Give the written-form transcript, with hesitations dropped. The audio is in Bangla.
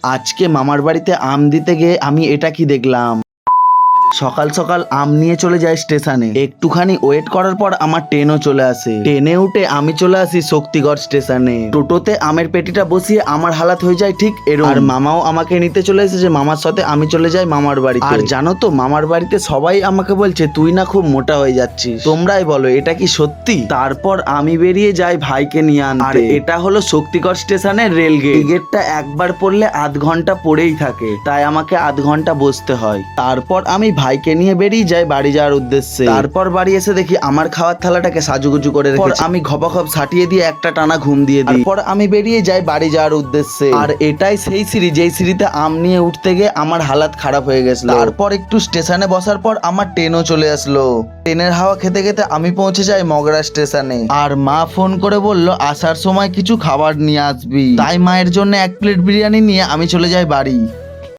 আজকে মামার বাড়িতে আম দিতে গিয়ে আমি এটা কি দেখলাম, সকাল সকাল আম নিয়ে চলে যায় স্টেশনে। একটুখানি ওয়েট করার পর আমার ট্রেনও চলে আসে। ট্রেনে উঠে আমি চলে আসি শক্তিগড় স্টেশনে। টোটোতে আমের পেটিটা বসিয়ে আমার হালাত হয়ে যায় ঠিক এরকম। আর মামাও আমাকে নিতে চলে এসেছে, মামার সাথে আমি চলে যাই মামার বাড়িতে। আর জানো তো, মামার বাড়িতে সবাই আমাকে বলছে তুই না খুব মোটা হয়ে যাচ্ছিস। তোমরাই বলো এটা কি সত্যি? তারপর আমি বেরিয়ে যাই ভাইকে নিয়ে আনতে। আর এটা হলো শক্তিগড় স্টেশনের রেল গেট। এই গেটটা একবার পড়লে আধ ঘন্টা পড়েই থাকে, তাই আমাকে আধ ঘন্টা বসতে হয়। তারপর আমি ভাইকে নিয়ে বেরিয়ে যাই বাড়ি যাওয়ার উদ্দেশ্যে। তারপর বাড়ি এসে দেখি আমার খাওয়ার থালাটাকে সাজুগুজু করে রেখেছি। আমি ঘপাঘপ সাটিয়ে দিয়ে একটা টানা ঘুম দিয়ে দিই। তারপর আমি বেরিয়ে যাই বাড়ি যাওয়ার উদ্দেশ্যে। আর এটাই সেই সিঁড়ি যেই সিঁড়িতে আম নিয়ে উঠতে গিয়ে আমার হালাত খারাপ হয়ে গেছিল। তারপর একটু স্টেশনে বসার পর আমার ট্রেনও চলে আসলো। ট্রেনের হাওয়া খেতে খেতে আমি পৌঁছে যাই মগরা স্টেশনে। আর মা ফোন করে বলল আসার সময় কিছু খাবার নিয়ে আসবি। তাই মায়ের জন্য 1 প্লেট বিরিয়ানি নিয়ে আমি চলে যাই বাড়ি।